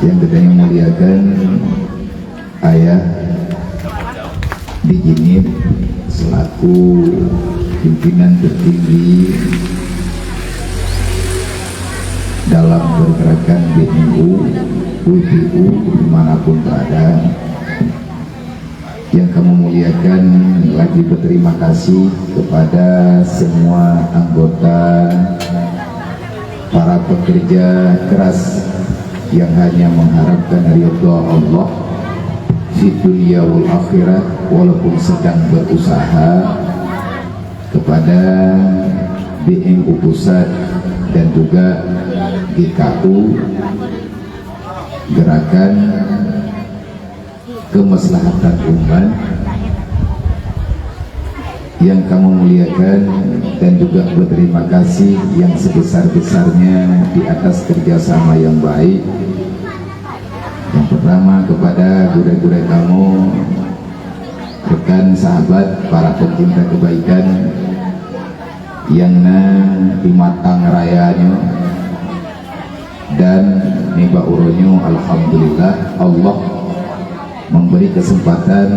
yang kita muliakan ayah Dijinib selaku pimpinan tertinggi dalam pergerakan BNU, WPU dimanapun berada. Yang kami muliakan, lagi berterima kasih kepada semua anggota, para pekerja keras yang hanya mengharapkan ridha Allah di dunia wal akhirat, walaupun sedang berusaha, kepada BNU Pusat dan juga GKU, Gerakan Kemaslahatan Umat, yang kamu muliakan, dan juga berterima kasih yang sebesar-besarnya di atas kerjasama yang baik. Yang pertama kepada guru-guru kamu, rekan sahabat, para pencinta kebaikan yang di matang rayanya dan niba uronyo, alhamdulillah Allah memberi kesempatan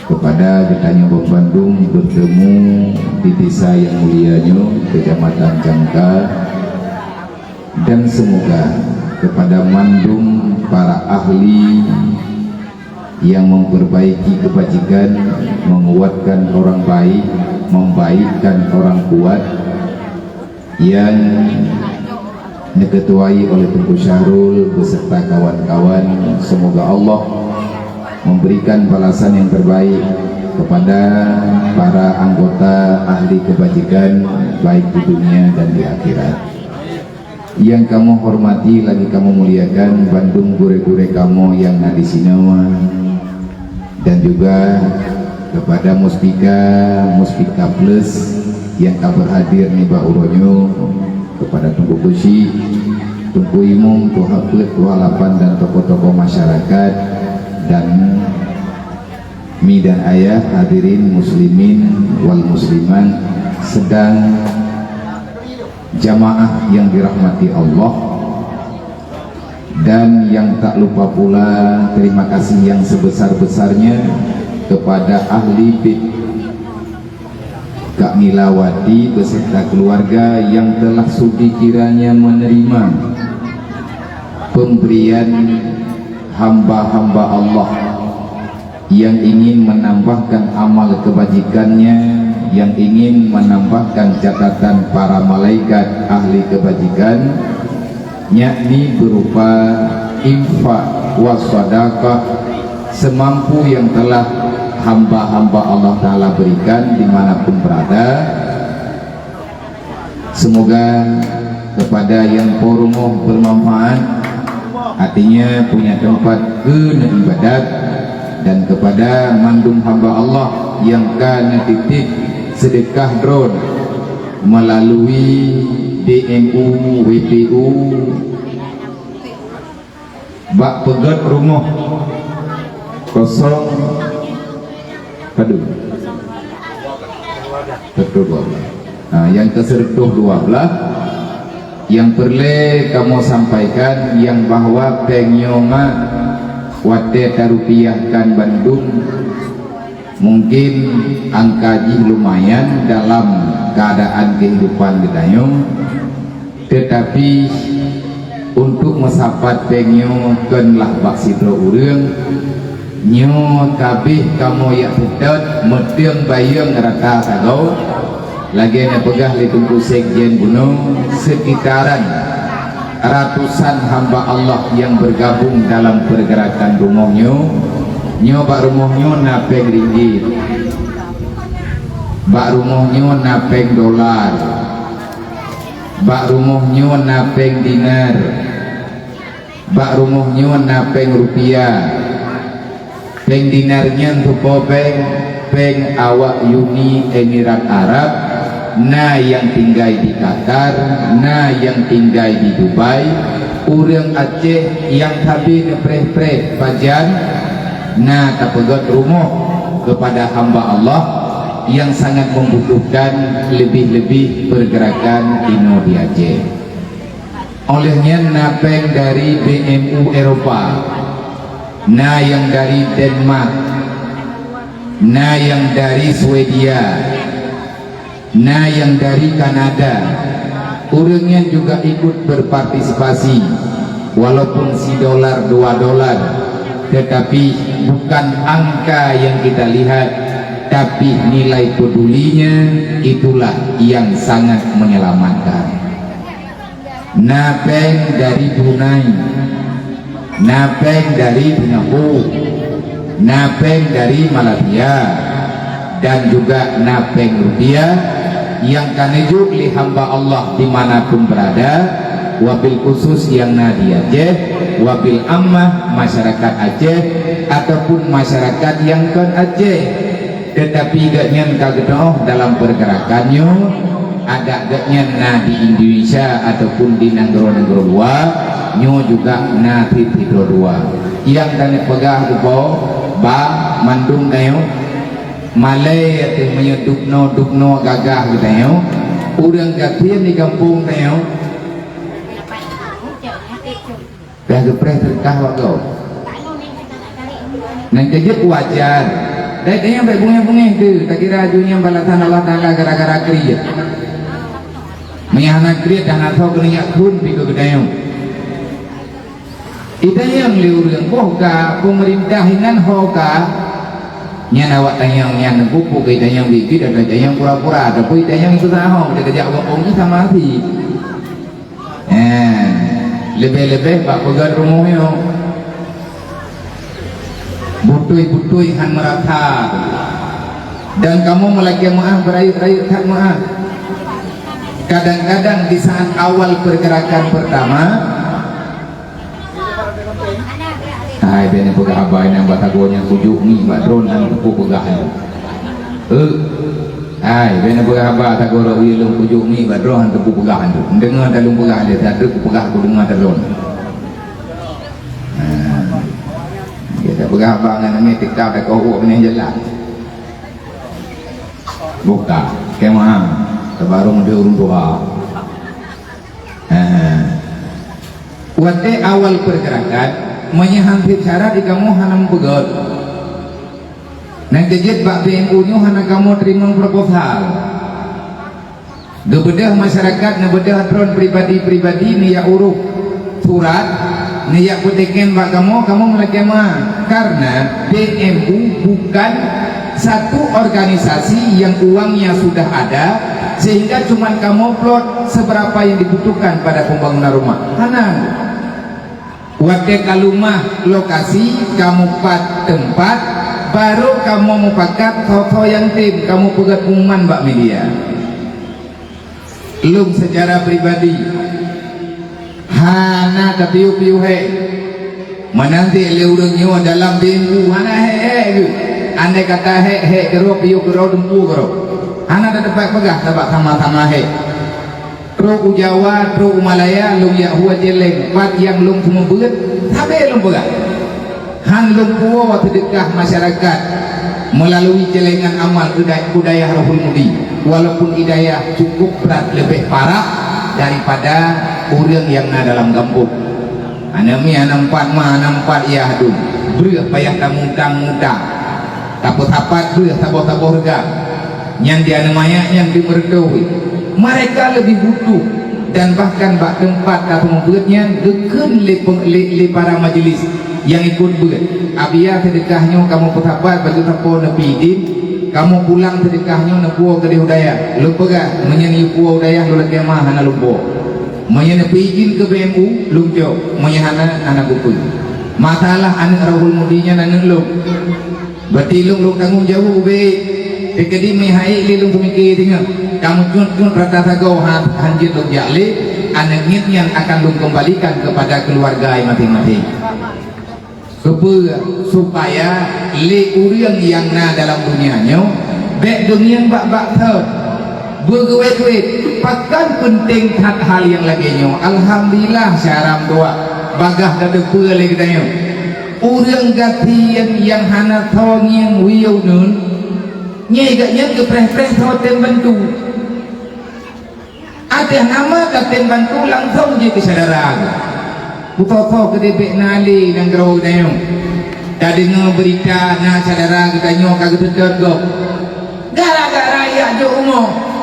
kepada Getanya Bom Bandung bertemu di desa yang mulianya, Kecamatan Cangka, dan semoga kepada mandum para ahli yang memperbaiki kebajikan, menguatkan orang baik, membaikkan orang kuat, yang diketuai oleh Tengku Syahrul beserta kawan-kawan. Semoga Allah memberikan balasan yang terbaik kepada para anggota ahli kebajikan, baik di dunia dan di akhirat. Yang kamu hormati, lagi kamu muliakan, Bandung gure-gure kamu yang ada di sini, dan juga kepada Muspika Plus yang kabar hadir nih Pak Uronyo, kepada Tunggu Kusi, Tunggu Imum, Tuha Klet, Tuha Lapan, dan tokoh-tokoh masyarakat, dan mi dan ayah hadirin muslimin wal musliman sedang jamaah yang dirahmati Allah. Dan yang tak lupa pula terima kasih yang sebesar-besarnya kepada ahli PIT Kak Milawati beserta keluarga yang telah sudi kiranya menerima pemberian hamba-hamba Allah yang ingin menambahkan amal kebajikannya, yang ingin menambahkan catatan para malaikat ahli kebajikan, yakni berupa infak wassadaqah semampu yang telah hamba-hamba Allah Ta'ala berikan dimanapun berada. Semoga kepada yang porungoh bermanfaat, artinya punya tempat ibadat, dan kepada mandum hamba Allah yang kana titip sedekah drone melalui BNU, WPU, bak pegat rumah kosong padu betul. Nah, yang kesertuh 12 yang perlu kamu sampaikan yang bahwa pengyonga wate tarupiahkan Bandung mungkin angka lumayan dalam keadaan kehidupan kita, tetapi untuk mesapat pengyokan lah baksidro urang nyo kabih kamu ya putat medeng bayang rata sagau lagi na pegah li Tungku Sekjen Gunung sekitaran ratusan hamba Allah yang bergabung dalam pergerakan rumahnya. Nyo bak rumahnya napeng ringgit, bak rumahnya napeng dolar, bak rumahnya napeng dinar, bak rumahnya napeng rupiah. Peng dinarnya untuk peng awak Uni Emirat Arab, na yang tinggal di Qatar, na yang tinggal di Dubai, urang Aceh yang tabi nepreh-preh pajan, na tapegot rumah kepada hamba Allah yang sangat membutuhkan lebih-lebih pergerakan Ino di Aceh. olehnya napeng dari BMU Eropa, na yang dari Denmark, na yang dari Swedia, na yang dari Kanada. Orangnya juga ikut berpartisipasi, walaupun si $2, tetapi bukan angka yang kita lihat, tapi nilai pedulinya itulah yang sangat menyelamatkan. Napeng dari Brunei, napeng dari Singapura, napeng dari Malaysia, dan juga napeng rupiah yang kanejuk li hamba Allah dimanapun berada, wabil khusus yang di Aceh, wabil ammah masyarakat Aceh ataupun masyarakat yang ke Aceh. Tetapi gaknya kagedoh dalam pergerakannya ada gaknya di Indonesia ataupun di negara-negara luar, nyo juga na titik dua yang kami pegang itu ba mandung dayo Malay atau menyedukno gagah gitu yo. Urang gatian di kampung dayo dah gepreh terkah wakau nang kejut wajar dah yang baik bunga-bunga itu tak kira ajunya balasan Allah Ta'ala gara-gara kriya menyana kriya dan atau keniak kun piku gedayo ita yang liurang bohka pemerintah hingan hoka nya awak tanyang yang pupuk kita yang bibit ada yang pura-pura ada pun kita yang itu tahu dia kerja orang sama hati lebih-lebih pak pegang rumahnya butui-butui han merata dan kamu melaki maaf berayut-ayut kan maaf. Kadang-kadang di saat awal pergerakan pertama hai bene pegah abai nang batagonya kujuk ni badron nang tepu pegah hai bene pegah abai tagoro wilung kujuk ni badron tepu pegah tu dengar dalung pegah dia tak ada pegah ku dengar dalon kita pegah abai nang ni tikau dak kau ni jelas buka kemah terbaru dia urung doa waktu awal pergerakan menyahampir cara di kamu hanam pegot nanti jet bak BMU nyu hana kamu terima proposal gebedah masyarakat ngebedah drone pribadi-pribadi ni ya uruk surat ni ya puteken bak kamu melakema karena BMU bukan satu organisasi yang uangnya sudah ada sehingga cuman kamu plot seberapa yang dibutuhkan pada pembangunan rumah hanang waktu kalumah lokasi kamu pat tempat baru kamu mupakat foto yang tim kamu pegat pengumuman mbak media lum secara pribadi hana tapiu-piu he menanti leurengnya dalam BMU hana he andai kata he kero piu kero dempu kero hana ada tempat pegah tabak sama-sama he Ro Jawa, Ro Malaya, lung ya huwa jeleng, pat yang lung semua berat, tapi lung pegang. Han lung puwa sedekah masyarakat melalui celengan amal budaya Rohul Mudi. Walaupun hidayah cukup berat lebih parah daripada orang yang ada dalam kampung. Anami anampat ya hadum, beruh payah tamutang-mutang, tapot-tapat beruh tabor-tabor harga. Yang dia namanya yang dimerdui. Mereka lebih butuh dan bahkan bak tempat atau membuatnya deken le para majelis yang ikut buat abia sedekahnya kamu petapat bagi tapo nepi din kamu pulang sedekahnya nepuo ke daya lu pegah menyeni puo daya lu lagi mah hana lumbo menyeni izin ke BMU lu jo menyana anak buku masalah anak Rahul Mudinya nang lu berarti lu tanggung jawab be Pekedi mihai lilung pemikir tinggal kamu cun rata sagau hanjir lung jali anak yang akan lung kembalikan kepada keluarga masing-masing supaya le uriang yang na dalam dunianya bek dunia bak-bak ter bergewet-wet pakan penting hal yang lagi nyo alhamdulillah syaram doa bagah dada pula lagi tanya uriang gatian yang hana thong yang wiyo nun nyai gak yang kepreh-preh hotel bantu ada nama katen bantu langsung je ke saudara buto-buto ke debek nali nang gerau dayo dah dengar berita na saudara kita nyo kagak tergok gara-gara ya jo umur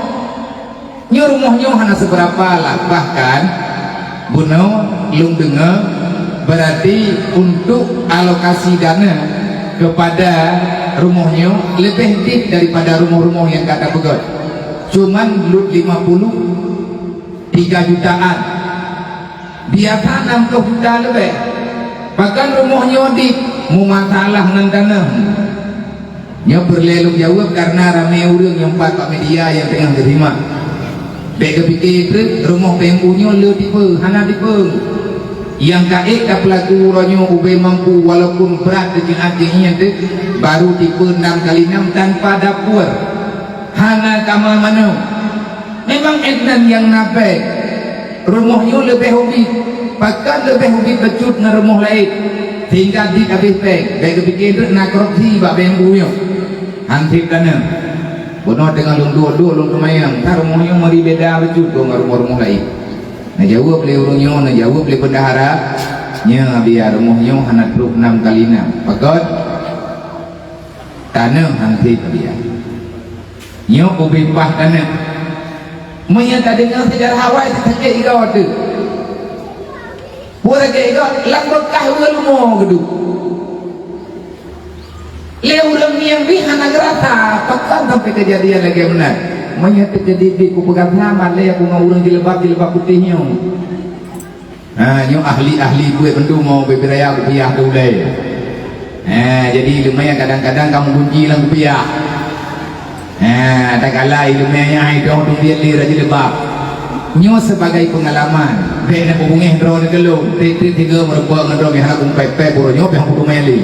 nyo rumah nyo hana seberapa lah bahkan buno lung dengar berarti untuk alokasi dana kepada rumahnya lebih dik daripada rumah-rumah yang kata begot cuman lut 53 jutaan biasa 60 juta lebih bahkan rumahnya dik mu masalah nan dana nya berleluk jawab karena ramai orang yang pak media yang tengah terima baik kepikir rumah tempunya le tipe hana tipe yang kaik ka pelaku ronyo ube mampu walaupun berat dengan adiknya tu baru tipe 6 kali 6 tanpa dapur hana kamal mana memang edan yang nabe rumahnya lebih hobi bahkan lebih hobi becut dengan rumah lain sehingga di habis baik kepikir nak korupsi bak bembunya hantip dana bono dengan lung dua lung kemayang tak rumahnya mari beda becut dengan rumah-rumah lain nak jawab boleh orangnya nak jawab boleh bendahara nya biar rumahnya hana 6 kali 6 pakot tanah hantip dia nya ubi pah tanah maya tak dengar sejarah Hawaii sakit igau tu pura ke igau lang bekah rumah gedung le orang yang hana gerata pakkan sampai kejadian lagi benar maya terjadi di kupegang nama le aku ngau urang jilbab putihnya nyo ahli gue bendu mau beberaya rupiah tu le jadi lumayan kadang-kadang kamu kunci lang rupiah tak kalah lumayan itu tu dia le jilbab nyo sebagai pengalaman be nak hubungi drone kalau tiga merupakan drone yang aku pepe puronyo yang aku meli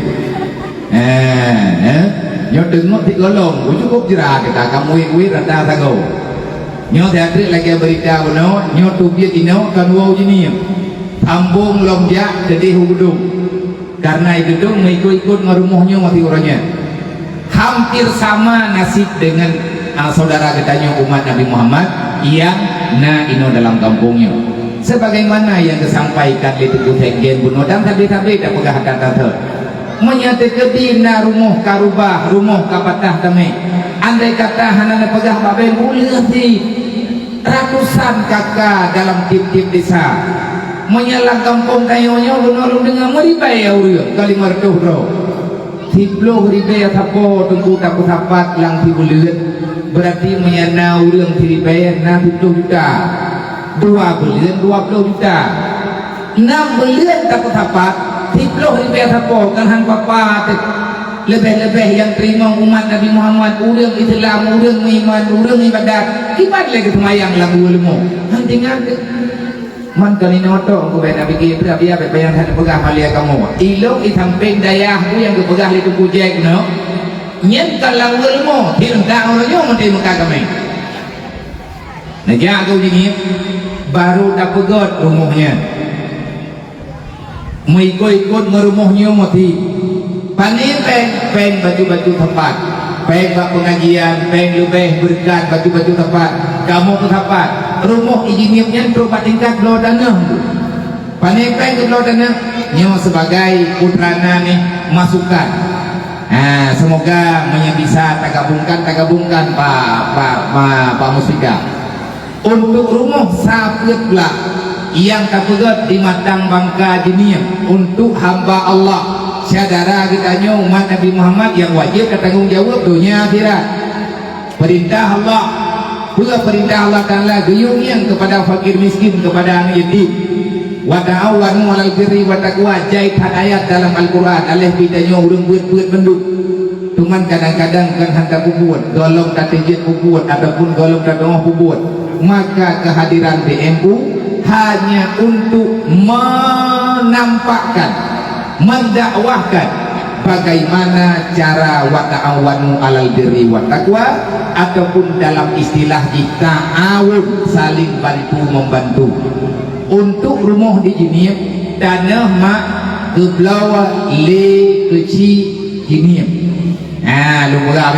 nyo dengar tiga long cukup jerah kita kamu wih rata tago nyo teatri lagi berita bono nyo tubiat ino kan wow jini ambung longjak jadi hudung karena itu dong ikut-ikut ngerumuhnya mati orangnya hampir sama nasib dengan saudara katanya umat Nabi Muhammad yang ino dalam kampungnya sebagaimana yang disampaikan di Teguh Tenggen bunuh dan tadi-tadi tak pegah kata menyatakan dina rumah karubah rumah kapatah tame andai kata hana pegah baben boleh di ratusan kakak dalam tip-tip desa menyalang kampung kayonya benar dengan meribai orang kali martuh bro tibloh ribai tapo tunggu takut tapat lang tibulet berarti menyana orang ribai na 10 juta 2 bulan 20 juta 6 bulan takut tapat tiploh ribai tapo kan han papa lebih-lebih yang terima umat Nabi Muhammad urang Islam urang iman urang ibadat kibat lagi semayang lagu ilmu hantingan man kanina to aku bena fikir berapa apa yang hendak pegah malia kamu ilok isamping dayahku yang kepegah itu kujek no nyen kalau ilmu tidak orangnya mesti muka kami najak aku ini baru dah pegot rumahnya mengikut merumahnya mati panik peng baju-baju tempat peng bak pengajian peng lebih berkat baju-baju tempat kamu ke tempat rumah izinnya berupa tingkat lo dana panik peng ke lo dana nyo sebagai putrana nih masukan semoga bisa tagabungkan Pak Musika untuk rumah sapet lah yang kapegat di Matang Bangka Jiniah untuk hamba Allah saudara kita nyo umat Nabi Muhammad yang wajib bertanggung jawab dunia akhirat perintah Allah pula perintah Allah Ta'ala geyung yang kepada fakir miskin kepada anak yatim wa ta'awanu 'alal birri wa taqwa jait ayat dalam Al-Quran alih bidanya urang buat benduk cuman kadang-kadang kan hantar bubuat golong tatijit bubuat ataupun golong tatongah bubuat maka kehadiran BMU hanya untuk menampakkan mendakwahkan bagaimana cara wa ta'awanu 'alal birri wa taqwa ataupun dalam istilah kita ta'awun saling bantu membantu untuk rumah di Jiniah tanah mak keblawa le keci Jiniah lu murah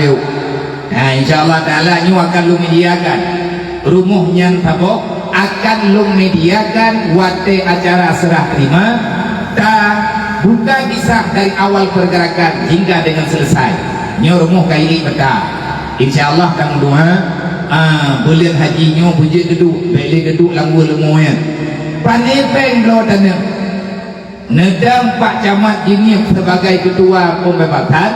insyaallah ta'ala nyu akan lu mediakan rumahnya tabok akan lung mediakan wate acara serah terima dan buka kisah dari awal pergerakan hingga dengan selesai nyorumuh kaili peta insyaallah tang doa bulan haji nyo bujit geduk beli geduk langgur lemoyan panepeng lo tanah nedang Pak Camat Jinip sebagai ketua pembebasan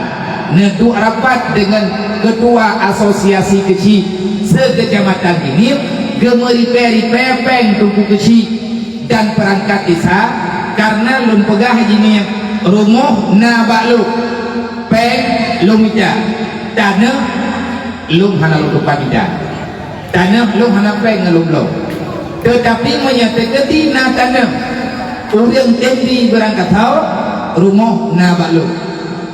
neduk rapat dengan ketua asosiasi kecil sekecamatan Jinip gemeri-peri peng tuku kecil dan perangkat desa karena lum pegah Jinip rumah na baklu peng lum ija tanah lum hana lum pamida tanah lum hana peng lum lum tetapi menyatakan na tanah orang tendi berangkat tahu rumah na baklu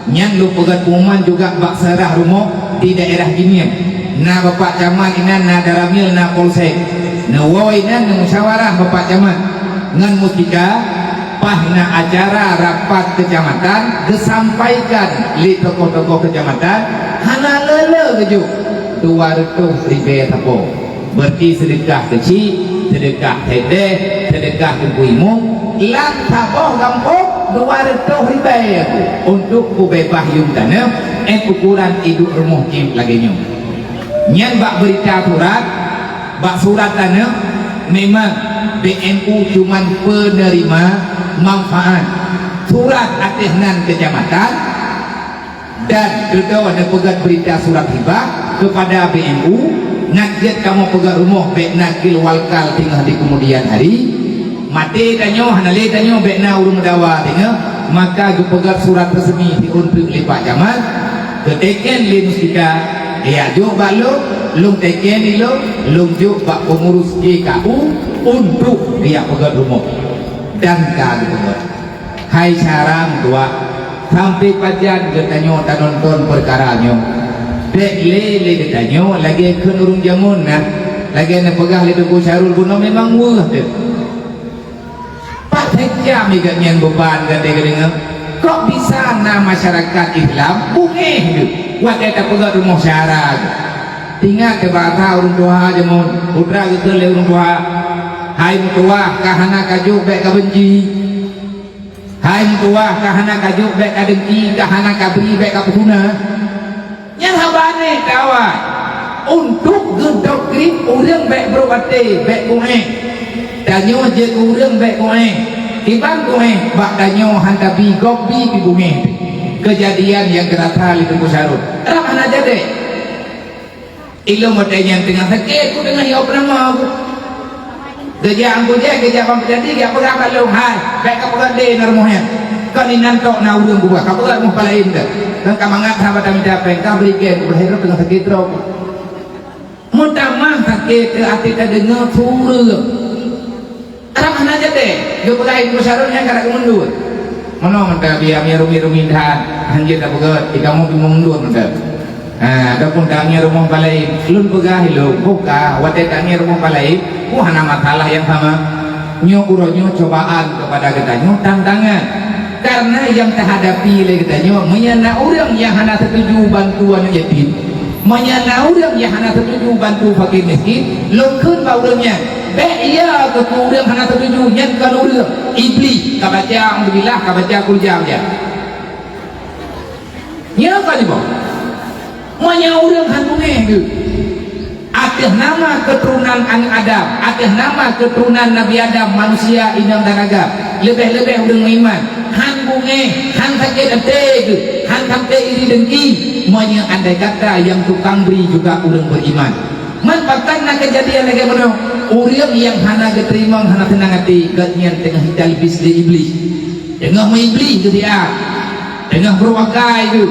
yang lu pegat pengumuman juga bak serah rumah di daerah Jinip na bapak camat ina na daramil na polsek na wawainan na musyawarah bapak camat ngan mustika pahna acara rapat kecamatan disampaikan li tokoh-tokoh kecamatan hana lele keju 200 tapo berarti sedekah kecil sedekah tede sedekah ibu-ibu lang tapoh kampung 200 untuk kubebah yung tanam ukuran hidup rumah kim lagi nyum nyan bak berita surat bak surat tanam memang BNU cuman penerima manfaat surat atihnan kecamatan dan kedua ada pegat berita surat hibah kepada BNU ngajet kamu pegat rumah bek nakil walkal tinggal di kemudian hari mati tanyo hanale tanyo bek na urung dawa tinggal maka pegat surat resmi untuk lipat jaman keteken linus kita ya jo balung lung teken ilo lung jo bak pengurus GKU untuk dia pegat rumah dan kan hai sarang dua sampai pajan getanyo ta nonton perkaranya dek lele getanyo lagi ke urung jamun nah lagi na pegah le Tengku Syarul Buno memang wah deh pak sejam ikan yang beban gede-gede kok bisa na masyarakat Islam bungeh tu wak kita pegat rumah syarag tinggal ke bata urung tua jamun putra ke le urung tua hai mutua kahana kajuk bek kabenci hai mutua kahana kajuk bek kadengki kahana kabri bek kapuna yang habane kawan untuk gedokrip urang bek berwate bek kuhe danyo je urang bek kuhe tiban kuhe bak danyo hantabi gobi pi kuhe kejadian yang gerata li Tengku Syarul ram ana jade ilo modenya tengah sakit ku dengan yo pernah kerja angku je kerja bang jadi dia pegang kalau hai baik kau pegang deh normohnya kau ni nantok na urang gua kau pegang mau palain dah dan kamangat sahabat kami dapat kau berikan berhero dengan sakit rok mudah mah sakit hati tak dengar suara Arab mana aja deh dia pegang Tengku Syarul yang kada kemundur mana mentah biar rumi dah hanjir tak pegang jika mau mundur mentah adapun tanya rumah palai lun pegah lo buka wate tanya rumah palai hana masalah yang sama nyo cobaan kepada ketanyo tantangan karena yang terhadapi oleh ketanyo menyana orang yang hana setuju bantuan yatim menyana orang yang hana setuju bantu fakir miskin lungkun baurangnya bek iya ke orang hana setuju yang kan orang iblis kabaca alhamdulillah kabaca kurjam dia ya kan ibu manya orang hanungeh tu atas nama keturunan Adam atas nama keturunan Nabi Adam manusia inang dan agam lebih-lebih orang iman han bunge han sakit ate tu han sampai iri dengki manya andai kata yang tukang beri juga orang beriman manfaatkan nak kejadian lagi mana orang yang hana keterima hana tenang hati katnya tengah talbis di iblis tengah iblis tu dia tengah berwakai tu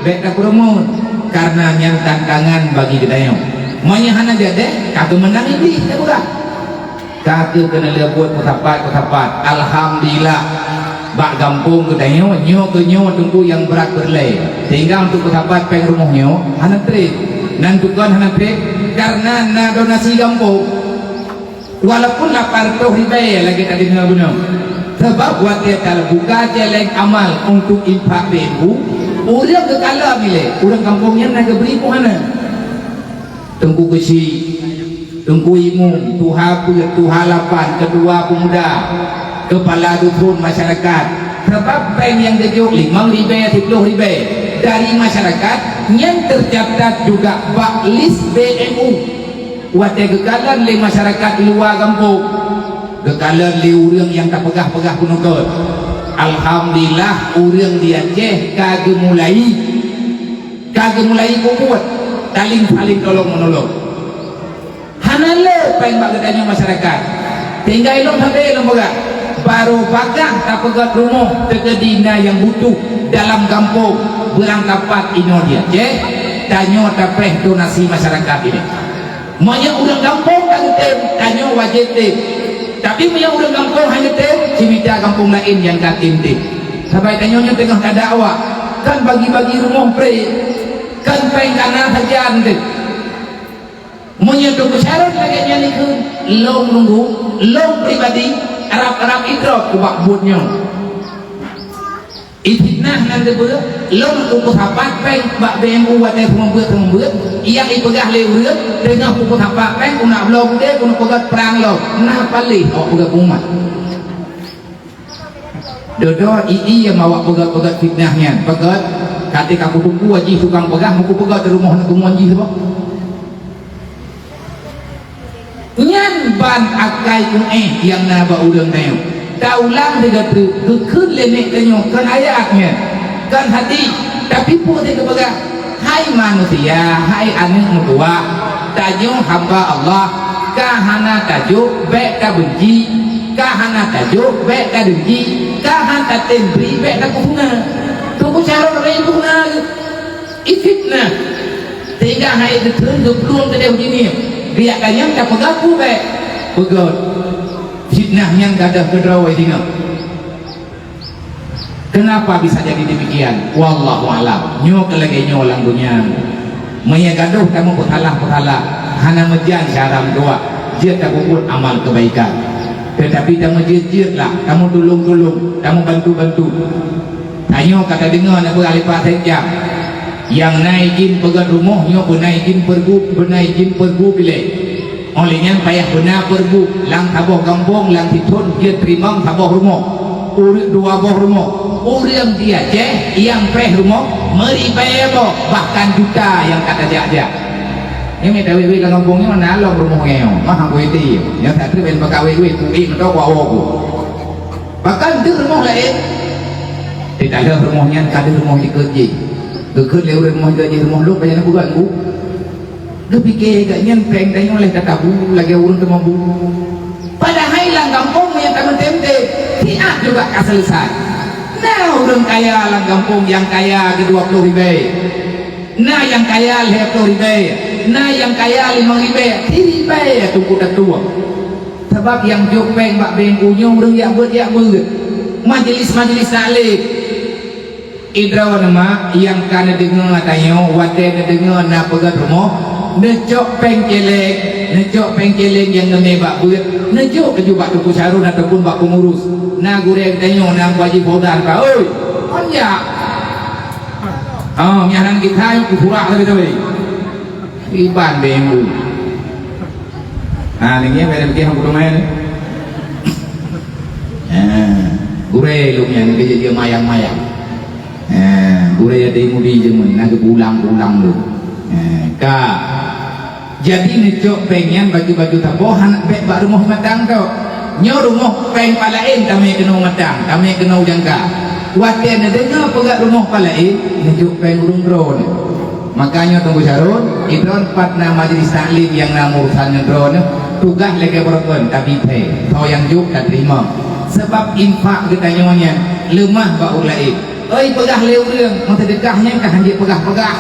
baik tak promote karena yang tantangan bagi kita manya hana jade kagak menang iblis ya bukan kagak kena dia buat kutapat alhamdulillah bak gampung kita nyo tunggu yang berat berlay sehingga untuk kutapat peng rumahnya hana trik nantukan hana trik karena na donasi gampung walaupun 800 ribu lagi tadi dengan guna sebab buat dia kalau buka jelek amal untuk infak BNU orang kekala bila orang kampungnya nak beri ke mana Tengku kecil tungku imum, tuha put, tuha lapan, kedua pemuda, kepala dusun masyarakat. Sebab bank yang kejuk 5 ribu, 10 ribu dari masyarakat yang tercatat juga bak list BMU. Wadah kekalan le masyarakat luar kampung, kekalan le orang yang tak pegah-pegah penukut. Alhamdulillah orang di Aceh kagak mulai kuat saling tolong menolong. Hanale pengen bak katanya masyarakat tinggal ilmu sampai ilmu pegah baru pagah tak pegat rumah terkedina yang butuh dalam kampung berangkapat ino dia Aceh tanya tapeh donasi masyarakat ini. Banyak orang kampung tak tem tanya wajib tem, tapi banyak orang kampung hanya tem cimita kampung lain yang tak tem. Sampai tanya tengah ada awak kan bagi-bagi rumah pre kan pengen kanan saja nanti menyentuh syarat lagi ni ke long nunggu long pribadi Arab idrok kubak buatnya itnah nanti ber long kuku sapat peng bak BMU wadah pembuat yang ipegah lewat dengan kuku sapat peng kuna blog dia kuna pegat perang lo nah palih pegat umat dodo yang bawa pegat fitnahnya pegat ketika aku tunggu wajib tukang pegang aku pegat di rumah nak tunggu wajib sebab nyan ban akai kun yang naba udang tayo daulang dekat kekun lenek tayo kan ayatnya kan hati tapi pun dia kepegang hai manusia hai anak mutua tajo hamba Allah kahana tajo baik ka benci kahana tajo baik ka dengki kahana tembri baik ka kuna tunggu cara orang kuna ifitna sehingga hai terus belum ada begini biarkannya tak pegaku baik pegot fitnahnya tak ada kederawai tinggal. Kenapa bisa jadi demikian? Wallahu alam. Nyok lagi nyolang dunia maya gaduh kamu putalah hana mejan syaram doa dia tak ukur amal kebaikan tetapi kamu jir lah kamu tolong kamu bantu tanya kata dengar nak beralipah sejam yang naikin pegat rumah nyo naikin pergu pilih olehnya payah benar pergu lang taboh kampung lang titun dia terima taboh rumah urut dua boh rumah orang dia Aceh yang preh rumah meribaya bahkan juta yang kata dia ini tahu lang kampungnya mana lo rumah ngeo mah aku itu yang tak terima pegawai gue kui atau wawoku bahkan itu rumah lain tidak ada rumahnya tak ada rumah dikerja gekut lewat rumah gaji rumah lu banyak nak buat bu lu fikir agaknya prank tanya oleh kata bu lagi urun tu mampu padahal lang kampung yang tak mentemte tiap juga tak selesai nah orang kaya lang kampung yang kaya ke 20 ribu nah yang kaya 50 ribu nah yang kaya 5 ribu 3 ribu tunggu tua sebab yang jopeng bak bengkunya orang yang buat majelis taklim idraw nama yang kana dengar tayo wate dengar na pegat rumah necok pengkeleng yang ngeme bak buat necok keju bak tuku sarun ataupun bak pengurus na goreng tayo na wajib bodar ka oi onja nyahan kita ku pura tapi iban bemu ning ye mere bikin aku main goreng lu yang dia mayang boleh ada mudi jemen nak pulang lu jadi necok pengen baju tabohan bek bak rumah matang kau nyo rumah peng palain kami kena matang kami kena jangka wate dengar pegat rumah palain necok peng urung drone makanya tunggu syarun idron partner majlis taklim yang nama urusan drone tugas lagi berkon tapi pay kau yang juk tak terima sebab infak kita nyonya lemah bak ulai oi pegah leu reung mau sedekahnya kah hanjit pegah-pegah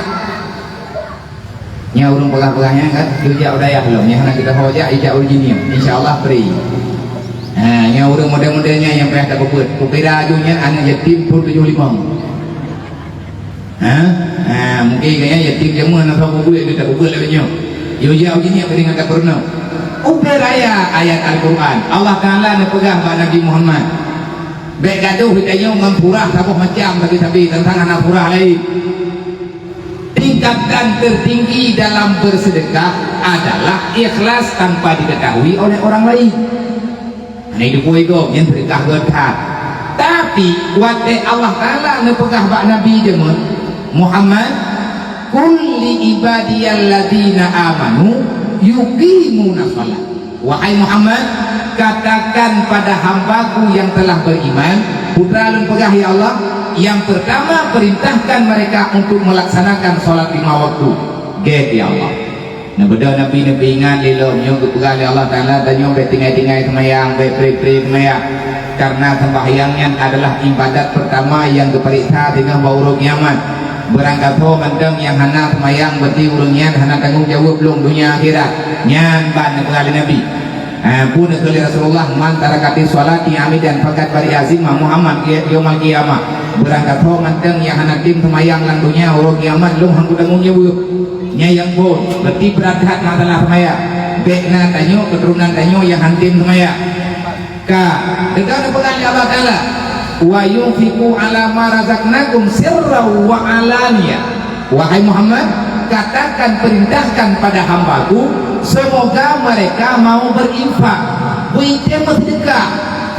nya urang pegah-pegahnya kan jauh daya belum nya kita hoja ija original insyaallah free nya urang model-modelnya yang payah tak keput kupira ajunya anak yatim pun 75 mungkin kayaknya yatim jamu anak tahu gue kita keput lagi nya ija original dengan tak pernah upira ayat Al-Quran Allah Taala nak pegang Nabi Muhammad baik gaduh kita nyo mempurah tabuh macam tapi tentang anak purah lain tingkatan tertinggi dalam bersedekah adalah ikhlas tanpa diketahui oleh orang lain. Nah itu poin yang sedekah gerhat. Tapi wate Allah Ta'ala nepegah bak Nabi jemun Muhammad, kulli ibadiyalladzina amanu yuqimuna shalah. Wahai Muhammad, katakan pada hambaku yang telah beriman, putra lun pegah ya Allah, yang pertama perintahkan mereka untuk melaksanakan sholat 5 waktu. Get ya Allah. Nah beda Nabi ingat lilo nyong kepegah ya Allah Ta'ala dan nyong tinggai-tinggai semayang, peri-peri semayang, karena sembahyangnya adalah ibadat pertama yang diperiksa dengan bau kiamat. Berangkat ho mandang yang hana semayang berarti urungnya hana tanggung jawab belum dunia akhirat nyan ban kepegah Nabi. Pun kali Rasulullah man tarakati sholati amidan fakat bari azimah Muhammad yaumul qiyamah. Berangkat ho mandang yang hana tim semayang lang dunia urung kiamat belum hangku tanggung jawab nyayang pun berarti berat masalah semayang. Bekna tanyo keturunan tanyo yang hantim semayang ka dengan pengali Allah Ta'ala wa yunfiqu ala ma razaqnakum sirran wa alaniya. Wahai Muhammad, katakan perintahkan pada hambaku semoga mereka mau berinfak buite sedekah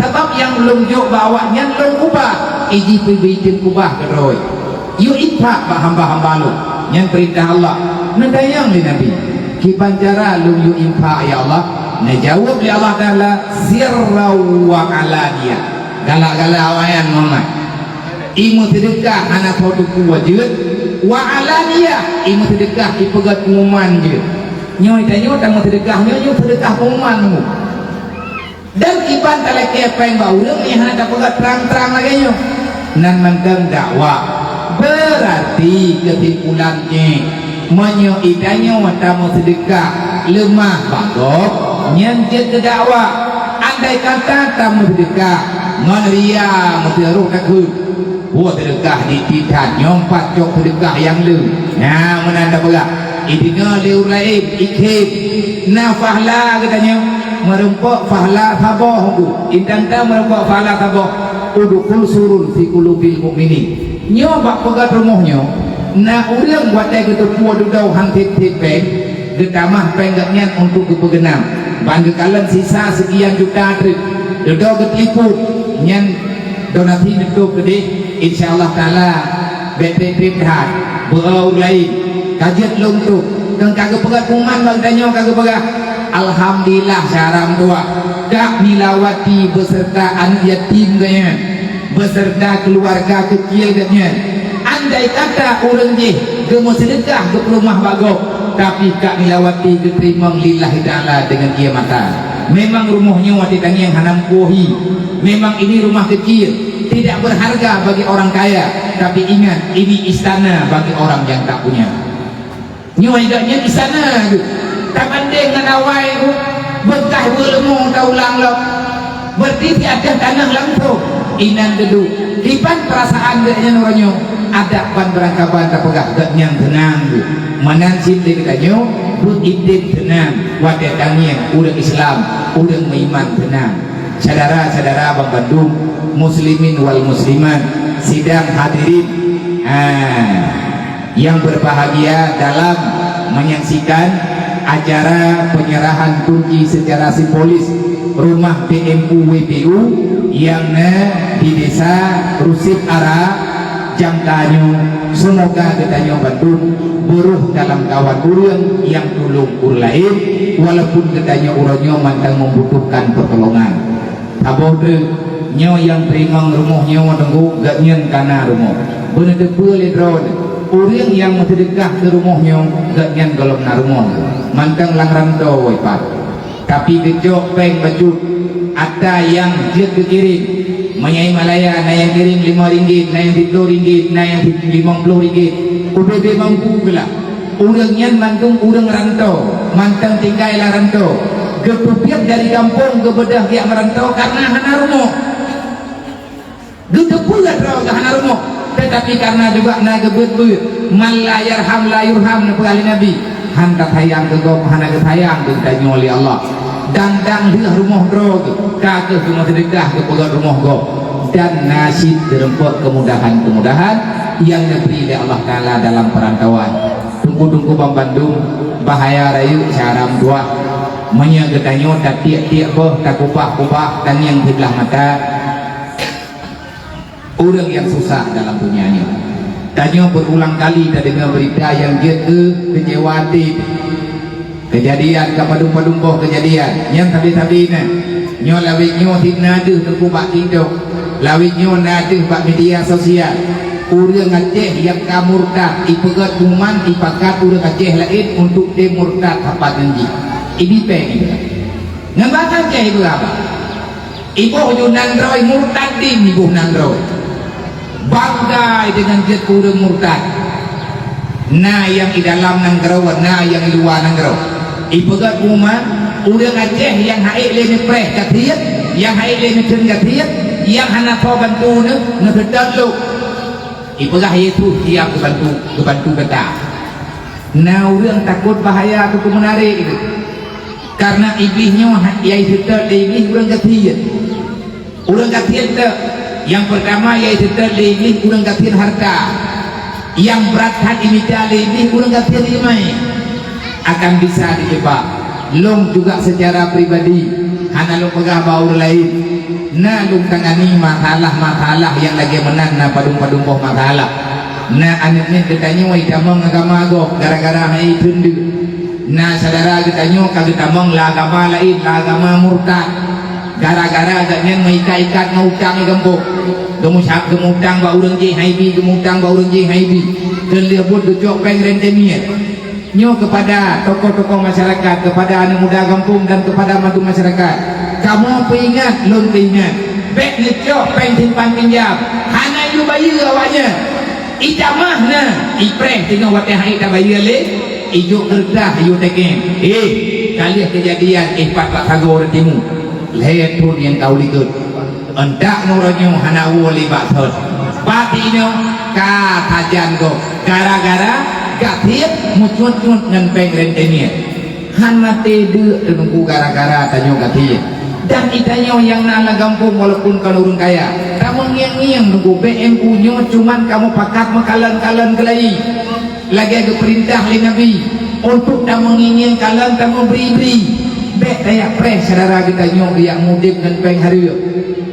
sebab yang belum jok bawanya belum ubah iji pibitin ubah keroi yu infak bah hamba-hamba lu yang perintah Allah nadayang li Nabi kibanjara lu yu infak ya Allah. Nah jawab li Allah Ta'ala sirra wa alaniya. Galak-galak awayan Muhammad imu sedekah anak produk wajud wa alaniya imu sedekah ipegat pengumuman je nyoy tanyo tamu sedekah nyoy sedekah pengumumanmu dan iban talak kepeng baurang yang ada pegat terang-terang lagi nyo nan manteng dakwah. Berarti kesimpulannya menyo idanyo tamu sedekah lemah bagok nyanjit ke dakwah. Andai kata tamu sedekah ngon ria mesti ruh takut buat sedekah di titan nyompat jok sedekah yang lu nah menanda pula idinga liur laib ikhib na fahla katanya merempok fahla saboh ku intanta merempok fahla saboh udukul surun fi qulubil mu'minin nyoba pegat rumahnya na urang buat dia gitu puas dudau hantit-tit peng getamah penggaknya untuk kepegenam banggalan sisa sekian juta trip dudau ketipu nyan donasi itu gede insyaallah Ta'ala bete triphat berau lain kajet lungtuk dan kagak pegat kuman bang danyo kagak pegat alhamdulillah syaram tua kak nilawati beserta anak yatim gaya beserta keluarga kecil gaya. Andai kata orang je gemo sedekah ke rumah bagok tapi kak nilawati keterima lillahi ta'ala dengan ia mata. Memang rumahnya wati tangi yang hanam kuhi, memang ini rumah kecil tidak berharga bagi orang kaya, tapi ingat ini istana bagi orang yang tak punya. Nyuaigatnya istana tu tak banding dengan awai tu berkah berlemung taulang lo berarti ada tanah langsung inan dedu lipan perasaan deknya nuranyo ada pan berangkapan tak pegak deknya tenang tu manansip dekatnya beridim tenang wadah tangian udah Islam udah iman tenang. Saudara-saudara Bang Bandung muslimin wal muslimat sidang hadirin yang berbahagia dalam menyaksikan acara penyerahan kunci secara simbolis rumah PMU WPU yang di desa Rusip Ara Jangkanyo. Semoga ketanyo Bandung buruh dalam kawan urang yang tulung ur lain walaupun ketanyo uranyo mantang membutuhkan pertolongan. Abode nyo yang terima rumahnya tunggu gak nyen kana rumah bener boleh drone orang yang sedekah ke rumahnya gak nyen golong na rumah mantang lang rantau wipat tapi gejok peng baju ada yang dia kekirim Manyai Malaya na yang kirim RM5 na yang RM10 na yang RM50 udah dia mampu pula orang nyen mantung orang rantau mantang tinggal lah rantau kepupiak dari kampung ke bedah yang merantau karena hana rumah gitu pula terus hana rumah tetapi karena juga naga bet-bet man la yarham la yurham nepali Nabi hantar hayang ke gom hana ke hayang ditanya oleh Allah dandang di rumah drog kagak cuma sedekah ke pegat rumah gom dan nasib dirempot kemudahan-kemudahan yang diberi oleh Allah Ta'ala dalam perantauan. tungku bang Bandung bahaya rayu syaram dua menyegetanyo tak tiak-tiak boh tak kupah-kupah dan yang sebelah mata orang yang susah dalam dunianya. Tanya berulang kali tak dengar berita yang dia kecewa hati kejadian kapadung-padung boh kejadian yang tadi-tadi ni nyo lawik nyo tinadu tengku bak tidur lawik nyo nadu bak media sosial orang Aceh yang kamurtad ipegat kuman ipakat orang Aceh lain untuk demurtad apa janji ini pengen ngebakar Aceh itu apa ibu junan roy murtadin ibu nandroy banggai dengan jet kurang murtad nah yang di dalam nanggro nah yang di luar nanggro ipegat kuman orang Aceh yang haik le preh katiat yang haik le cun katiat yang hana kau bantu ngededak lu ipegah itu siap kebantu kata nah orang takut bahaya itu menarik itu karena iblisnya yaitu iblis orang katiat yang pertama yaitu iblis orang katiat harta yang berat hati imita iblis orang katiat ilmai akan bisa dijebak long juga secara pribadi hana long pegah baur lain na long tangani masalah yang lagi menan na padung-padung boh masalah na anaknya katanya wai tamong agama go gara-gara hai tundu na saudara katanya kagak tamong la agama lain la agama murtad gara-gara agaknya ikat ngutang gembok gemutang ba urang je haibi gemutang ba urang je haibi kelebut dujok peng rentemia nyo kepada tokoh-tokoh masyarakat, kepada anak muda kampung dan kepada madu masyarakat. Kamu peingat, lon peingat. Bek lecok peng simpan pinjam. Hana you bayar awaknya. Ijamah na, ipreh tengok wateh hai tak bayar le. Ijuk kerja you teken. Kali kejadian pak sago timu. Leher pun yang kau likut. Endak nuranyo hana wali bathot. Patino ka tajan go. Gara-gara gatit mucut-mucut ngan peng rentenir han mati de tengku gara-gara tanyo gatit dan itanyo yang nala gampung walaupun kalau urang kaya kamu ngiang-ngiang nunggu BMU nyo cuman kamu pakat makalan-kalan kelai lagi ada perintah li Nabi untuk kamu ngiang kalan kamu beri-beri bek dayak preh saudara kita nyo yang mudip ngan peng hari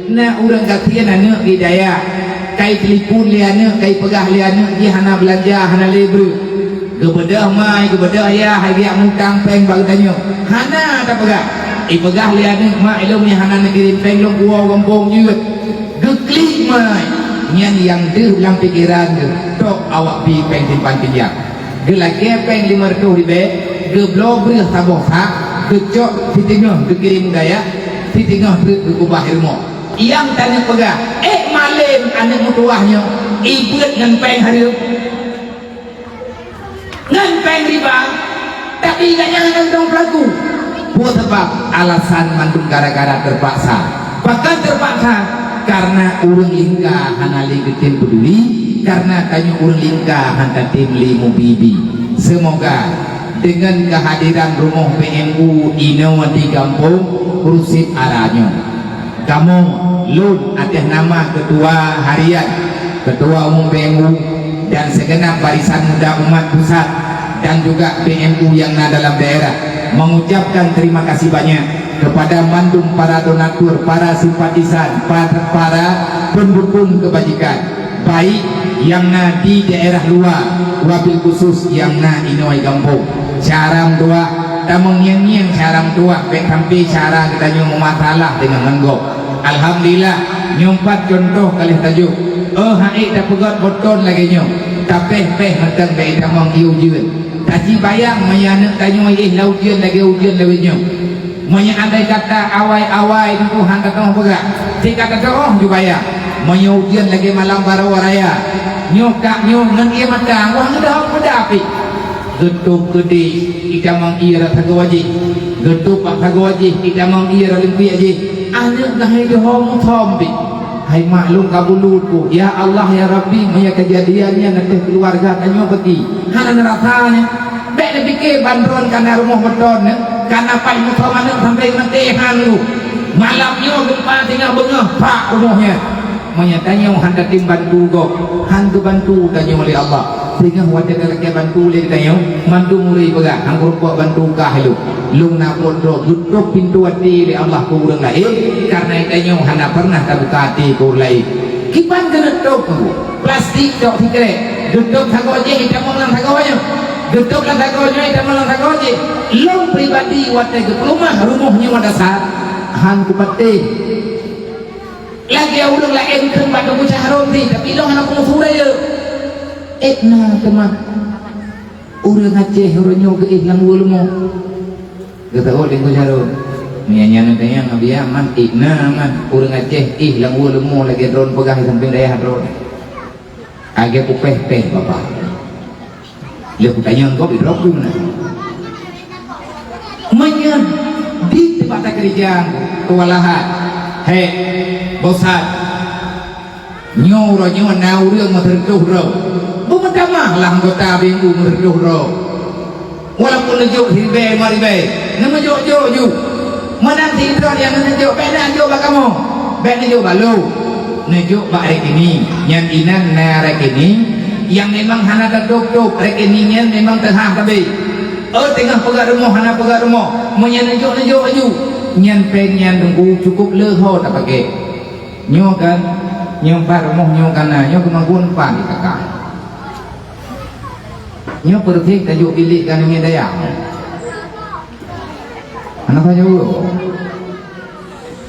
nah urang gatit anak hidayah kai telefon liana kai pegah liana dia hana belanja hana lebre kebedah mai kebedah ya hai dia mutang peng bang tanyo hana tak pegah pegah liana mak ilmu yang hana kirim peng long gua kampung nyut geklik mai nyan yang deh dalam pikiran ke tok awak pi peng simpan pinjam ge lagi peng 500 di be ge blog beri sabong hak ge cok fitingah ge kirim daya fitingah ge kubah ilmu yang tanya pegah malam anak mutuahnya ibut ngan peng hari ngan peng riba tapi gak jangan dong pelaku buat sebab alasan mandung gara-gara terpaksa bahkan terpaksa karena urang lingka hana ligetin peduli karena tanya urang lingka hanta tim limu bibi semoga dengan kehadiran rumah PMU ino di kampung rusip arahnya kamu lun atas nama ketua harian ketua umum PMU dan segenap barisan muda umat pusat dan juga PMU yang ada dalam daerah mengucapkan terima kasih banyak kepada mandum para donatur, para simpatisan, para pendukung kebajikan baik yang di daerah luar wabil khusus yang inoi kampung syaram doa tamang yang syaram tua baik sampai cara kita nyomu masalah dengan menggok alhamdulillah nyumpat contoh kali tajuk hai tak pegat boton lagi nyom tapi mentang baik tamang iujian taji bayang mayanak tanyo laujian lagi ujian lagi nyom manya andai kata awai-awai Tuhan kata pegat jika kata juga bayang manya ujian lagi malam baru raya nyokak nyom ngan ia matang wah ngedah pedapi getuk gede kita mang iya sago wajib getuk pak sago wajib kita mang iya limpi aja anak dah hai dohong thombi hai maklum kabulutku ya Allah ya Rabbi maya kejadiannya nanti keluarga tanyo pergi hana nerasanya bek lebih bandron karena rumah beton karena pai muthomana sampai mentehan lu malamnya gempa tinggal bengah pak rumahnya maya tanyo handa tim bantu go hantu bantu tanyo oleh Allah tengah wadah lelaki bantu lagi tanya mantu muri pegang anggur buat bantu kah lu lung nak bodoh tutup pintu hati oleh Allah ku urang lain karena tanya hana pernah tak buka hati ku lain kipan kena tutup plastik dok tikre tutup thagoje kita mau lang thagoje tutup lang thagoje kita mau lang thagoje lung pribadi wadah ke rumahnya wadah sah han ku pati lagi urang lain kan bantu ku cahron ni tapi lo anak ku sudah ya etna kemah urang Aceh uranyo ke ihlang wulmo kata oleh ku cahron nyanyian tanya ngabia man itna man urang Aceh ihlang wulmo lagi drone pegah di samping daya drone agak pupeh teh bapak dia ku tanya engkau di drop di mana menyan di tempat kerja kewalahan hei bosan nyoronyo nau รื่องมาถึงtuh ro bukan lah anggota bingung merduh ro walaupun lejuk hibe mari be nama jo ju menang tidur yang menunjuk beda jo bakamu beda jo balu nejuk bak rekini yang inan na rekini yang memang hana dok rekininya memang tengah tapi tengah pegat rumah hana pegat rumah menyejuk ju nyan pengen tunggu cukup leho tak pakai nyo kan nyo par rumah nyo kana nyo kemanggun pan di kakak nyo pergi tajuk bilik kan ini daya anak aja dulu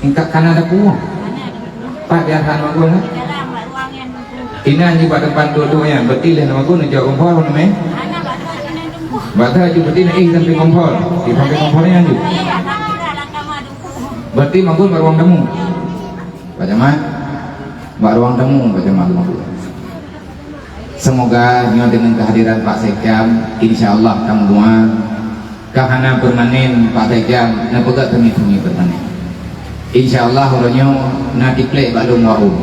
ingkat kana ada puang pak biarkan manggun ina ni pada depan dua-duanya betul lah manggun jauh kompor pun namanya baca ju betul ni sampai kompor di sampai kompornya ju berarti manggun beruang tamu baca mah beruang tamu baca mah semoga dengan kehadiran Pak Sekjam insyaallah kamu doa kahana permanen Pak Sekjam na pegat temi permanen insyaallah orangnya na diplek balung warung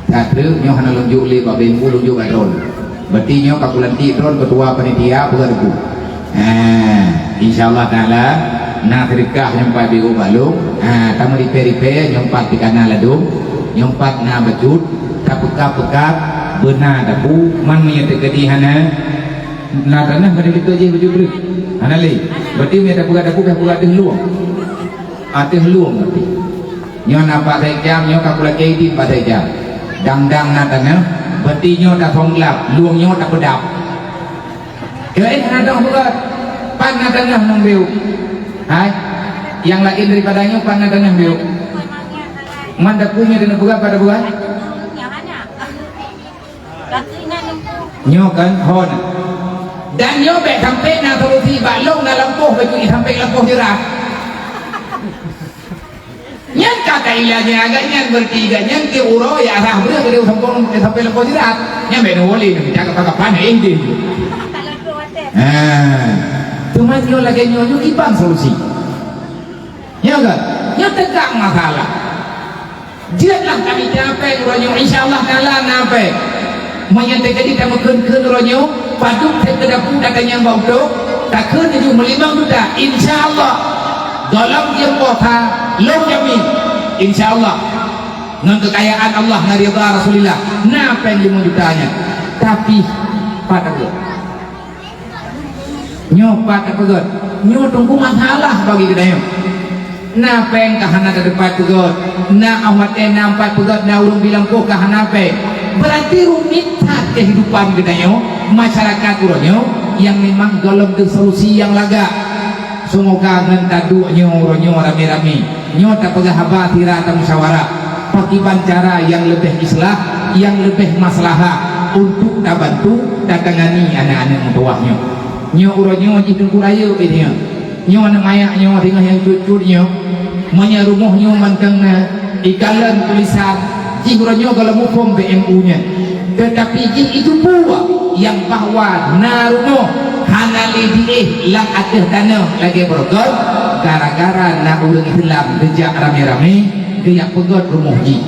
katre nyo hana lunjuk le Pak Bembu lunjuk drone berarti nyo kakulanti drone ketua panitia pegat ku insyaallah taala na terikah nyempat biru balung tamu ripe nyempat di kanan ladung nyempat na bejut kapekap benar dapu man menyata kedihana na tanah pada kita je bejut beri anali berarti menyata pugat dapu pugat teh luang berarti nyo nampak sejam nyo kapula keidi pada jam dang na tanah berarti nyo dah fonglap luang nyo tak pedap ada pugat pan na tanah nang biu hai yang lain daripadanya panah tanah biru mana punya dengan buka pada bukan nyokan hon dan nyobek sampai na solusi balong na lampuh baju sampai lampuh jerah nyan kakak ilahnya agaknya bertiga nyan ke uro ya arah bener ke sampai lampuh jerah nyan beda wali nih cakap panah ini cuma nyo lagi nyo kipan solusi ya kan nyo tegak masalah jiatlah kami capek uranyo insyaallah kala nape menyante jadi tamu keun uranyo paduk te kedapu datanya baudo tak keun ju melimang duda insyaallah dalam dia kota lo jamin insyaallah dengan kekayaan Allah naridha Rasulullah nape 5 jutanya tapi pada gue nyo pada pegot nyo tunggu masalah bagi kedai na peng kahana ke depan pegot na awate nampak pegot na urung bilang ko kahana pe berarti rumit kehidupan kedayo masyarakat uronyo yang memang golong ke solusi yang laga semoga ngentadu uronyo rame-rame nyo tak pegah haba tira atau musyawarah pakiban cara yang lebih islah yang lebih maslahah untuk tak bantu tak tangani anak-anak tuahnya nyo uronyo jidul kurayo ini nyo anak mayak nyo tengah yang cucut nyo manya rumah nyo mantang na ikalan tulisan jiguranyo kalau mufom BMU nya tetapi itu pula yang bahwa na rumah hanali dieh lang ateh tanah lagi bergot gara-gara na urang Islam rejak rame-rame dia pegot rumah ji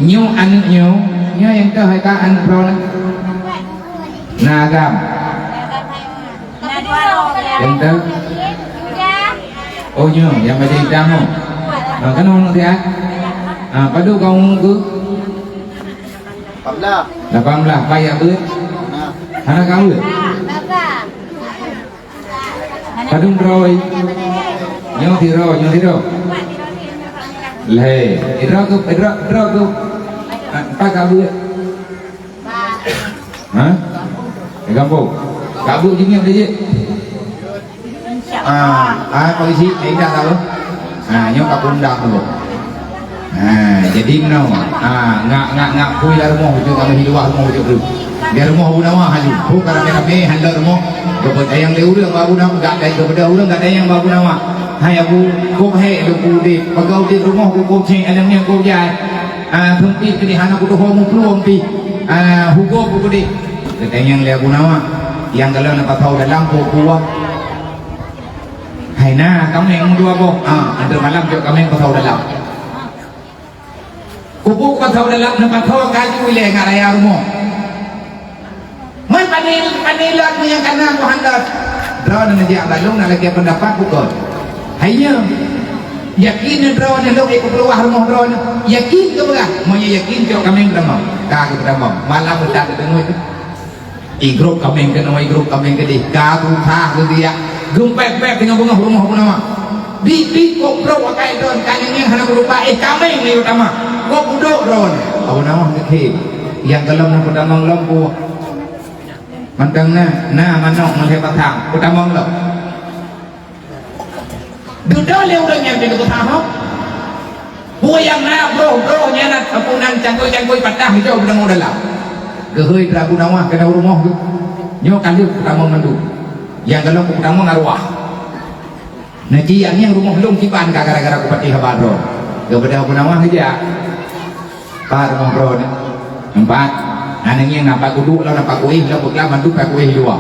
nyo anak nyo yang kau hai ka anak perawan nagam yang tu oh nyo yang macam kamu kan orang dia padu kau ke 18 payah ber Anak kamu Padung rồi Nhau thì rồi Lê Idro tu Pak kamu Hah? Kampung Kamu chính em đấy chứ polisi ini dah tahu nyo kapun dah tahu jadi no ngak kui lah rumah itu kami di luar rumah itu dulu dia rumah abu nama halu karena kami handal rumah kepada yang lewat abu nama gak ada kepada orang gak ada yang abu nama hai abu kau hai abu di pegau di rumah kau ceng ada yang kau jai tempat kini hana kudu homo peluang pi hugo kudu di ada yang lewat abu nama yang kalau nak tahu dalam kuat hai na kami yang dua boh ada malam juga kami yang tahu dalam kubu tahu dalam nampak tahu kaji wilayah ngaraya rumah man panil aku yang kena aku hantar draw dan dia balung nak lagi pendapat bukan hanya yakin draw dan lo ikut keluar rumah draw yakin ke berah mau yakin jauh kami yang berdamai kah berdamai malam kita ketemu itu grup kami yang kena grup kami yang kedi kah tu thah tu dia gumpet dengan bunga rumah nama di kopro pakai drone kanyang hana berupa kami yang utama kok duduk drone abu nama ke yang dalam nak berdamai lampu mantangna manok melihat tang utama lo duduk leu dengan yang utama buah yang bro nya nak apunan cangkoi patah hijau berdamai dalam gehoi dragu nama kena rumah tu nyo kali utama mandu yang kalau utama ngarwah nanti yang rumah belum kipan gara-gara kupati habadro kepada apa nama saja par ngobrol empat anaknya nampak kudu lah nampak kuih lah beklah bantu pak kuih dua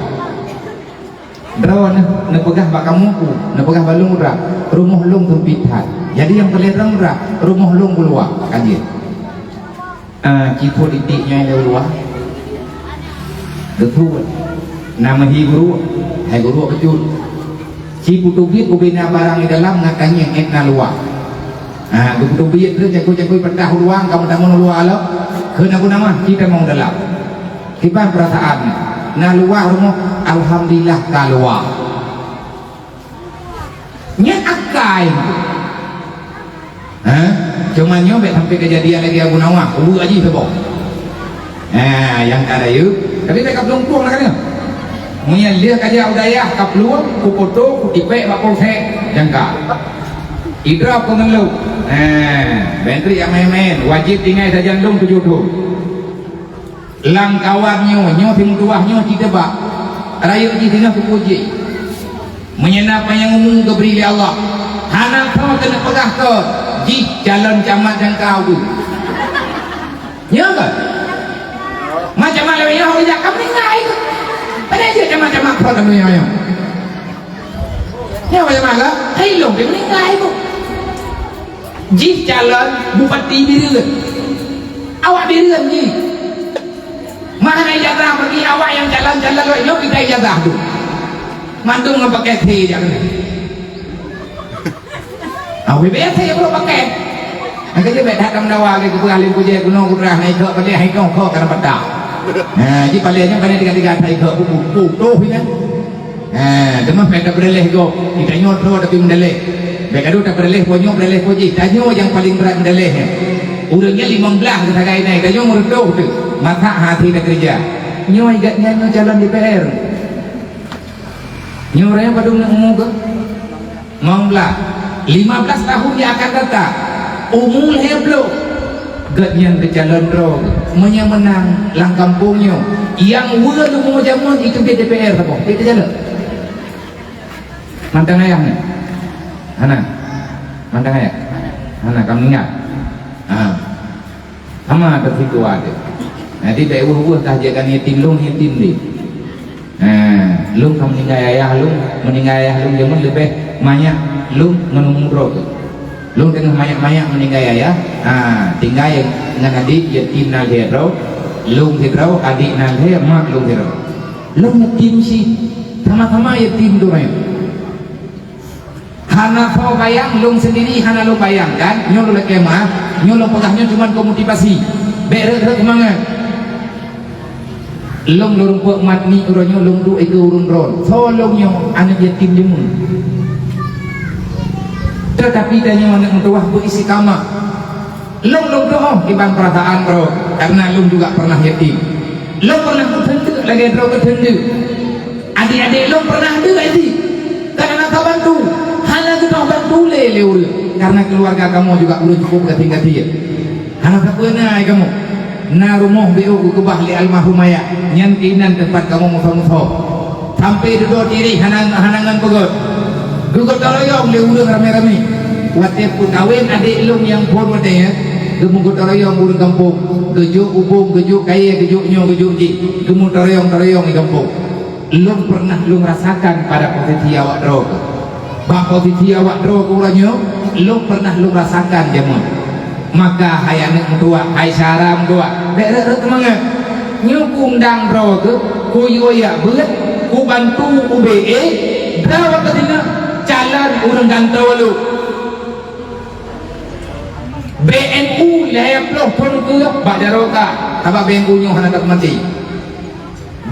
drone nak pegah bak kamu nak pegah balung ura rumah lung tempitan jadi yang terlihat ura rumah lung keluar kaji politiknya yang keluar betul nama guru hai guru kecil si putu bit ubina barang di dalam ngakanya etna luar putu bit tu cakui pedah luang kamu dah mau luar lo kena guna mah kita mau dalam kita perasaan na luar rumah alhamdulillah ka luar nyet akai cuma nyobek sampai kejadian lagi Abu Nawah ubu aji sebab yang ada yuk tapi mereka belum pulang lah kan punya dia kaja udaya kapluang ku foto ku tipe bakong se jangka idra ko nang lu bentri yang main wajib tinggal saja lung 7 tu lang kawannya nyo tim tuahnya kita bak rayu di tinggal ku puji menyenap yang umum keberi Allah hana kau kena pegah ke di jalan camat yang kau tu ya enggak macam mana ya orang cakap ni ngai pada dia macam-macam apa kamu yang ya macam mana hai long dia ni ngai tu di jalan bupati Biren awak Biren ni mana ijazah pergi awak yang jalan-jalan lo kita ijazah tu mandung nggak pakai T jangan WBS saya perlu pakai akhirnya beda dalam dawa ke kualim kuje gunung kurah naik ke pada hai kau karena pada jadi palingnya pada tiga hai ke buku tu kan demam beda berleh go kita nyot tapi mendeleh beda tu tak berleh ponyo berleh poji tanyo yang paling berat mendeleh urangnya 15 kita kai naik tanyo merdo tu mata hati tak kerja nyo igatnya nyo jalan di PR nyo orang padung nak ngomong ke manglah 15 tahun yang akan datang umul heblo gatnya ke jalan roh menang lang kampungnya yang wala mau jamun itu di DPR apa itu jalan mantang ayah ni Hana mantang ayah Hana kamu ingat sama tersitu ada nanti tak uruh tahjakan yatim lung yatim ni lung kamu meninggal ayah lung jamun lebih banyak lung menunggu roh lung tengah banyak meninggal ayah tinggal yang dengan adik yatim nal hero lung hero adik nal hero mak lung hero lung yatim sih sama-sama yatim tu main hana kau bayang lung sendiri hana lu bayang kan nyolo le kemah nyolo pegahnya cuma komunikasi bere semangat long lorong pok mat ni uronyo long du ego urun ron solongnya anak yatim jemu tetapi tanya anak mentuah berisi kamar long doa ibang perasaan bro karena long juga pernah yatim long pernah ketentu lagi bro ketentu adik-adik long pernah ada lagi karena nak bantu hanya kita bantu lele karena keluarga kamu juga belum cukup ketinggalan anak apa nak kamu na rumah BO ku bahli almarhum ayah nyan kinan tempat kamu musuh-musuh sampai duduk diri hanangan pegot gugur toroyong le urang rame-rame wate pun kawin adik long yang pun wate ya gemuk toroyong urang kampung gejuk ubung gejuk kaya gejuk nyo gejuk ji gemuk toroyong di kampung long pernah long rasakan pada posisi awak drog bak posisi awak drog uranyo long pernah long rasakan jamun maka hai anak mentua hai saram tua dek temangan nyukung dang bro ke ku yoya beut ku bantu ku BE dawa ketina jalan urang gantau lu BNU lehep loh pun ke bak daroka tabak BNU nyo hana tak mati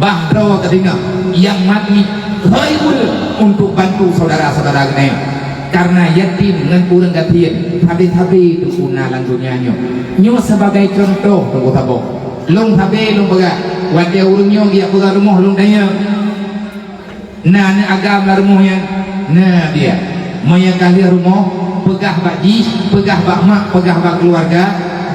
bah dawa ketina yang mati khairul untuk bantu saudara-saudara gene karena yatim dengan kurang gatian habis-habis itu guna langgunya nyo sebagai contoh tunggu tabok long habis long pegah wadah urung nyo dia pegah rumah long tanya nah ni agama rumahnya nah dia maya kali rumah pegah bak ji pegah bak mak pegah bak keluarga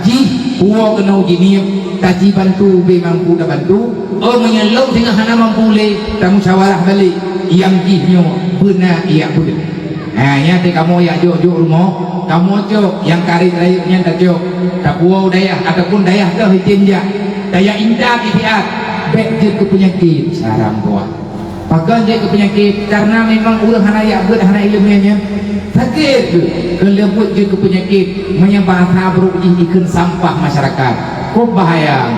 ji uwa kena uji ni taji bantu be mampu dah bantu oh maya long tengah hana mampu le tamu musyawarah balik yang ji nyo benar iya benar. Ya te kamu ya jo rumah kamu jo yang kari rayunya tak jo tak puau daya ataupun daya dah hitinja daya indah ikhtiar baik je ke penyakit saram tua pakai je ke penyakit karena memang ulah hana ya buat hana ilmunya sakit kelebut je ke penyakit menyebabkan tabruk ikan sampah masyarakat kok bahaya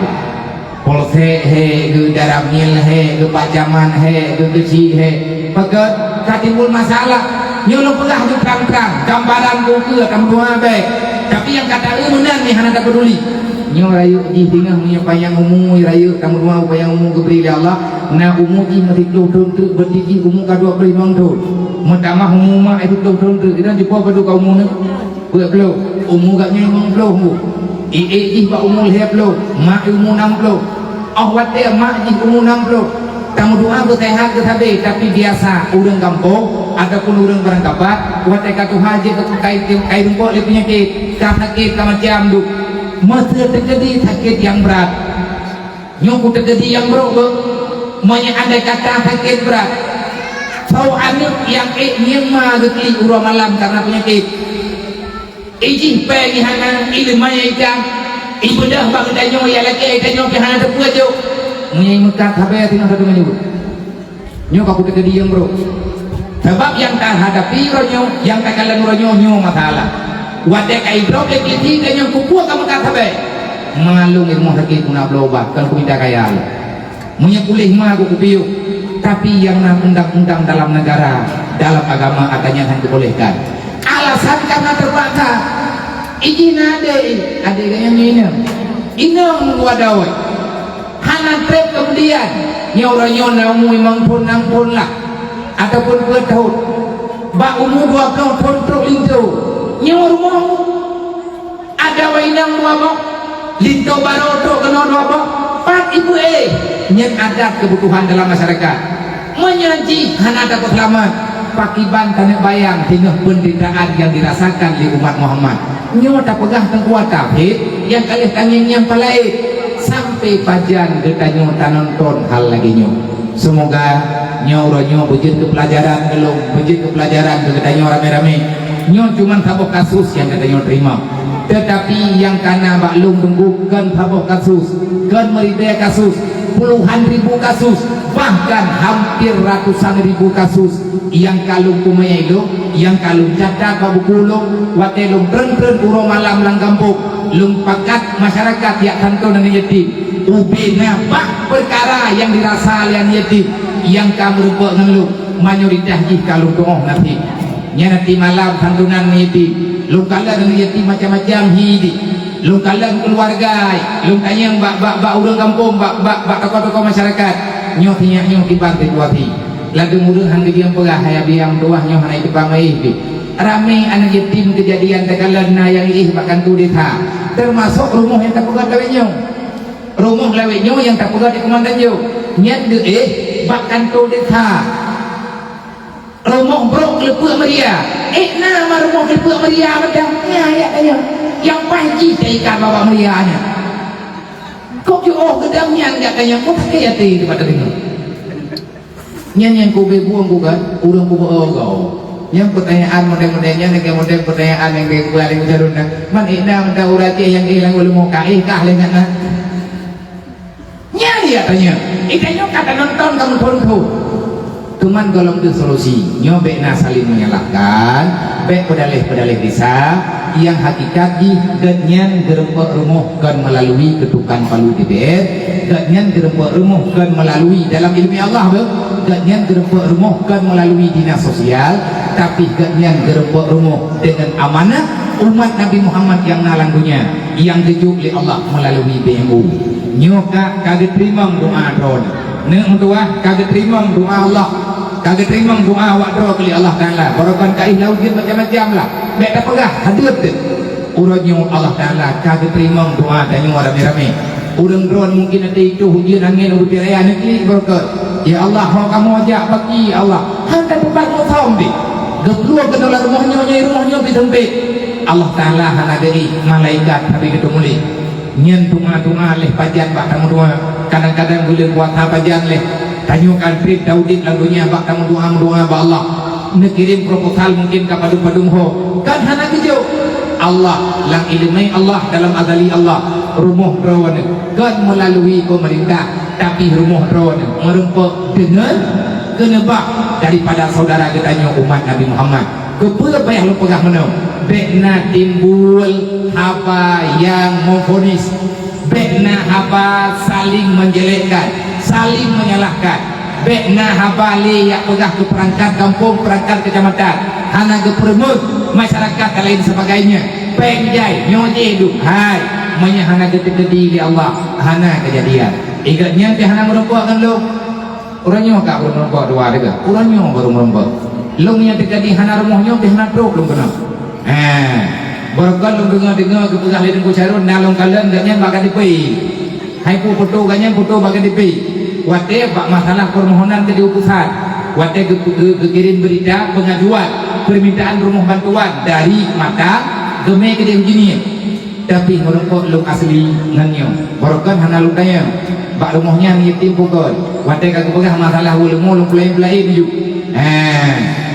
polsek he ke darab mil he ke pajaman he ke kecil he pakai katimbul masalah nyolong pelah tu terang-terang gambaran buku akan dua baik tapi yang kata benar ni hana tak peduli nyo rayu di tengah punya payang umum rayu kamu dua payang umum keberi Allah na umum di mati tu berdiri umum kadua beri bang tu mutamah umum mak itu tu kita jumpa pada kau umum ni buat belum umum gaknya umum belum di ba umum lihat belum mak umum 60 wate mak di umum 60 kamu doa bersehat ke tapi biasa urang kampung ataupun urang berangkapat wate katu haji ke kai rumput le penyakit sakit macam tu mesti terjadi sakit yang berat nyuku terjadi yang berat monya andai kata sakit berat sau anak yang nyema gekli urang malam karena penyakit iji pe hana ilmanya ikan ibadah bang danyo ya laki danyo ke hana tepuat jo menyai mekat habis tinggal satu menyebut nyo kaku terjadi yang bro sebab yang tak hadapi ronyo yang tak kalian ronyo nyo masalah wadah kai bro ke kiti danyo kupu kamu mekat habis malung ilmu sakit guna belobat kalau ku minta kaya menyai kulih mah aku kupiu tapi yang undang-undang dalam negara dalam agama katanya yang dibolehkan alasan karena terbatas izin ada gaya minum wadawai hana trip kemudian nyawa namu memang pun lah ataupun bertahun bak umur 20 tahun truk lintu nyawa rumahmu ada wainang wabok lintu baru truk kena wabok pak ibu nyet adat kebutuhan dalam masyarakat menyaji hana dapat selamat pakiban tanah bayang tinggal penderitaan yang dirasakan di umat Muhammad nyawa tak pegah tengkuat tauhid yang kali tanging yang pelait sampai pajan kita nyo nonton hal lagi nyo semoga nyo bujit ke pelajaran belum bujit ke pelajaran kita nyo rame-rame nyo cuman sabuk kasus yang kita nyo terima tetapi yang karena maklum tunggu kan sabuk kasus kan meridai kasus puluhan ribu kasus bahkan hampir ratusan ribu kasus yang kalung kumaya itu yang kalung cacat babu kulung watelung tren-tren urung malam lang kampung lung pakat masyarakat yang tentu dengan yatim ubina bak perkara yang dirasa yang yatim yang kamu rupa dengan lu mayoritas jih kalung doa nanti nya nanti malam santunan yatim lu kala dengan yatim macam-macam hidi Lung kalang keluarga, lung tanyang bak urang kampung, bak tokoh-tokoh masyarakat. Nyoh tinyak nyoh tiban tituati. Lagu murung hang diam pegah haya biang tuah nyoh hanai tepang ai. Ramai anak yatim kejadian tekalan na yang ih bahkan tu ditha. Termasuk rumah yang tak pegat lawe nyoh. Rumah lawe nyoh yang tak pegat di komandan nyoh. Nyat de bahkan tu ditha. Rumah brok lepuk Maria. Nama rumah lepuk Maria macam ya tanya. Yang panci ikan bawa Marianya. Kok oh gedangnya enggak tanya kok kayak ti di mata dengar. Yang ku bebuang ku kan, urang ku kau. Yang pertanyaan model-modelnya model pertanyaan yang balik jaruna. Man ina menda urati yang hilang ulu mau kaih kah lengan. Nya dia tanya. Ikannya kata nonton kamu pun cuman golong tu solusi nyobek na saling menyalahkan bek pedalih desa yang hakikat di ganyan gerempok rumah kan melalui ketukan palu DPR ganyan gerempok rumah kan melalui dalam ilmu Allah ganyan gerempok rumah kan melalui dinas sosial tapi ganyan gerempok rumah dengan amanah umat Nabi Muhammad yang nalanggunya yang dijuk oleh Allah melalui BMU nyoka kaget terima doa drone ne tua kaget terima doa Allah kagak terima doa awak doa kali Allah Ta'ala barokan kaih laujin macam-macam lah mek tak pegah hadir tu urangnya Allah Ta'ala kagak terima doa tanya rame-rame urang drone mungkin ada itu hujan angin ubi raya negeri barokat ya Allah mau kamu ajak bagi Allah hantar tempat mau tahu deh keluar ke dalam rumahnya ditempik Allah Ta'ala hana dari malaikat tapi kita mulai nyen doa leh pajan bak kamu doa kadang-kadang boleh buat apa pajan leh tanyukan trip Daudit lagunya bak kamu doa ba Allah nekirim proposal mungkin kepada padung ho kan hana kejauh Allah lang ilmai Allah dalam azali Allah rumah rawan kan melalui pemerintah tapi rumah rawan merempek dengan kenebak daripada saudara ketanya umat Nabi Muhammad kepada apa yang lu pegang mana bekna timbul apa yang memfonis bekna apa saling menjelekkan saling menyalahkan bekna habali yang pegah ke perangkat kampung perangkat kecamatan hana ke peremut masyarakat dan lain sebagainya pengjai nyoje hidup hai menyahana ketika diri Allah hana kejadian ingatnya dia hana merempok kan lo orangnya tak baru merempok dua juga orangnya baru merempok lo yang terjadi hana rumahnya dia hana truk lo kena barukan lo dengar ke pegah lidin kucarun nalong kalian gaknya bakal dipi hai pu foto gaknya foto bakal dipi wate pak masalah permohonan ke diutusan wate kirim berita pengajuan permintaan rumah bantuan dari mata geme ke dia begini tapi merempok lu asli nganyo barokan hana lu tanya bak rumahnya yatim pukul wate kagak pegah masalah ulemu lu pelai-pelai ju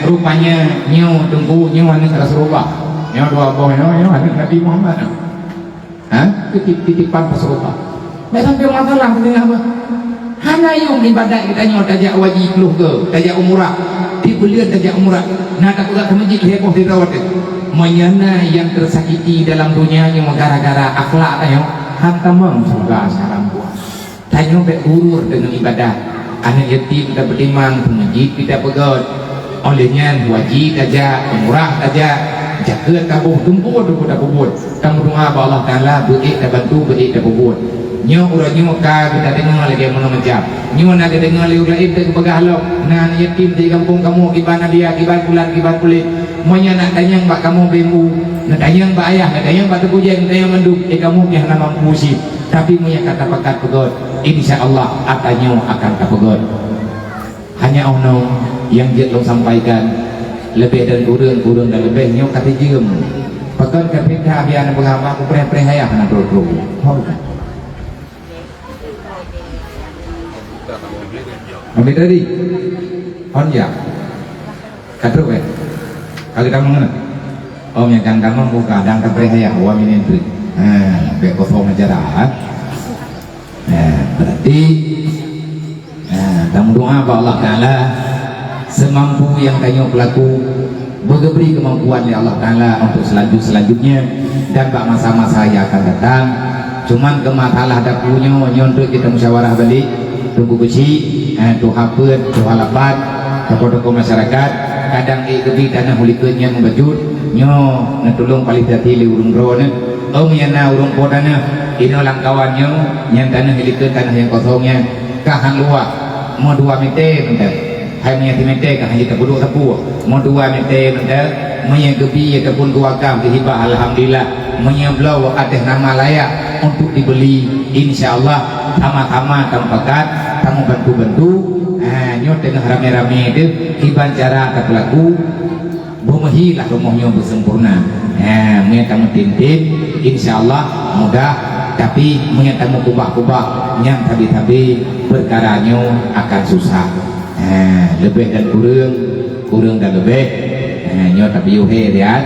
rupanya nyo tunggu nyo anu salah serupa nyo dua boy nyo anu Nabi Muhammad titipan serupa nek sampai masalah tengah apa hana yung ibadat kita nyo tajak wajib lu ke tajak umrah dibelian tajak umrah nah tak pula ke masjid heboh di rawat menyana yang tersakiti dalam dunia yang gara-gara akhlak tayo hantamang surga sekarang buat tayo berurur dengan ibadat anak yatim kita beriman ke masjid kita pegot olehnya wajib tajak umrah tajak jaga tabuh tumpul dah bubut kamu doa Allah Ta'ala berik dah bantu berik dah bubut nyo urang ka kita dengar lagi mana macam nyo nak dengar lagi lain ke pegahlo nan yatim di kampung kamu gimana dia giban bulan giban kulit monya nak tanyang bak kamu bemu nak tanyang bak ayah nak tanyang bak tebujeng tanyang manduk kamu yang nama musib tapi monya kata pakat pegot insyaallah atanyo akan kapegot hanya ono yang dia lo sampaikan lebih dan kurang dan lebih nyo kata jem pegot kapita biar pengapa aku pre hayah nak bro ambil tadi on ya kata apa kalau kita mengenal om yang kan kamu buka dan kabeh ya wa min indri be kosong aja berarti dalam doa apa Allah Ta'ala semampu yang kayu pelaku beri kemampuan ya Allah Ta'ala untuk selanjutnya dan bak masa-masa yang akan datang cuman ke masalah dapurnya nyontok kita musyawarah balik tunggu kecil tu hapun, tu halapan tokoh-tokoh masyarakat kadang kebi tanah hulikannya membajut nyo nak tolong paling hati li urung drone menyana urung podana ini orang kawannya yang tanah hilikeun tanah yang kosongnya kahan luar mau 2 meter nanti hai menyati meter kahan kita buduk tapu mau 2 meter nanti menyegebi ataupun keluarga dihibah alhamdulillah menyeblau atas nama layak untuk dibeli insyaallah sama-sama tampakat kamu bantu-bantu nyot tengah rame-rame itu hiban cara tak laku bumahilah rumahnya bersempurna punya tamu tintin insyaallah mudah tapi punya tamu kubah-kubah yang tabi-tabi perkaranya akan susah lebih dan kurang dan lebih nyot tapi yuhe lihat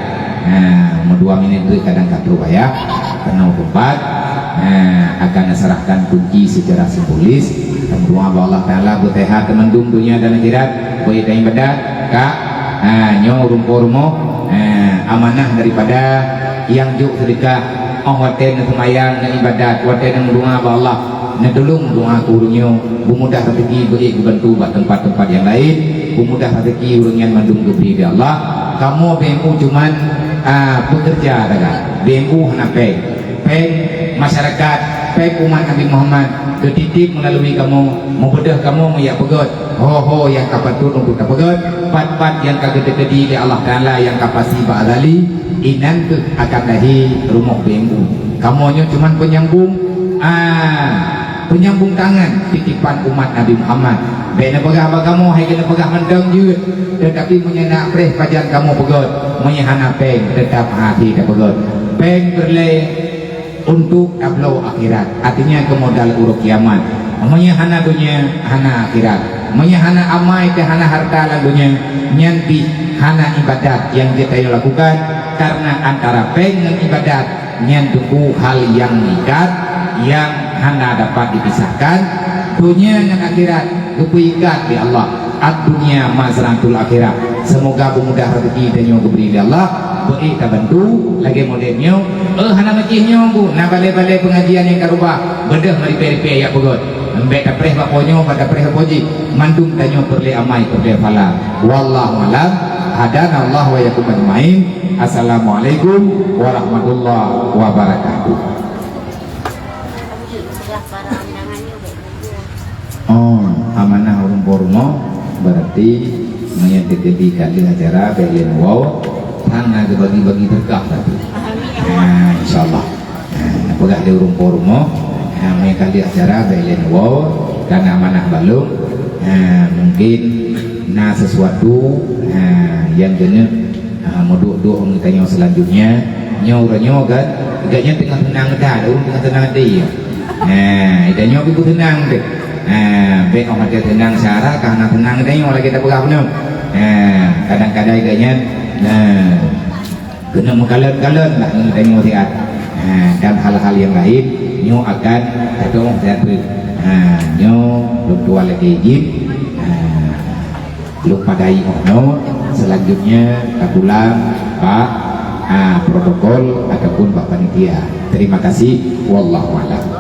mau 2 menit itu kadang katru ya karena tempat akan serahkan kunci secara simbolis berdoa bahwa Allah Ta'ala bertehat temendung dunia dan akhirat boleh tanya badat kak nyo rumpo-rumo amanah daripada yang juk sedekah waten semayang dan ibadat waten berdoa bahwa Allah nedulung doa kurunyo bumudah rezeki baik bantu buat tempat-tempat yang lain bumudah rezeki urang yang mandung gebri di Allah kamu BMU cuman bekerja dagang BMU hana peng masyarakat peng umat Nabi Muhammad ketitik melalui kamu mau bedah kamu mau ya pegot ho yang kapatun untuk pegot pat yang kagede-gede di Allah Ta'ala yang kapasi ba'adali inan ke akan dahi rumah BMU kamunya cuman penyambung tangan titipan umat Nabi Muhammad bena pegah kamu hai kena pegah mendang je tetapi menyenak preh pajan kamu pegot menyahana peng tetap hati tak pegot peng berleh untuk tablau akhirat artinya kemodal uruk kiamat menyahana dunia hana akhirat menyahana amai ke hana harta lagunya nyanti hana ibadat yang kita lakukan karena antara peng dan ibadat nyantuku hal yang nikat yang hana dapat dipisahkan dunia dan akhirat kepikat di Allah ad-dunia mazratul akhirat semoga mudah rezeki dan yang diberi di Allah beri kita bantu lagi modelnya hana makihnya bu na balai-balai pengajian yang karubah bedah mari peri-peri ya pegot ambek dapreh bakonyo pada preh poji mandung tanyo perli amai perli fala wallahu alam hadana Allah wa yakum ajmain assalamualaikum warahmatullahi wabarakatuh. Amanah urung pormo berarti menyedekati kali acara belian wow tanah bagi-bagi berkah tadi insyaallah pegah di urung pormo kali acara belian wow karena amanah balung mungkin sesuatu yang jenis moduk-duk tanya selanjutnya nyaw kan gaknya tengah tenang dah tengah tenang dia dan nyaw itu tenang deh baik orang dia tenang syarah karena tenang tanya lagi kita pegang penuh kadang-kadang gaknya kena mengkalan-kalan lah tanya lihat dan hal-hal yang lain nyaw akan ketemu teater nyaw lupa lagi izin lupa dai ono selanjutnya kapulang Pak protokol ataupun Pak Panitia. Terima kasih wallahu a'lam.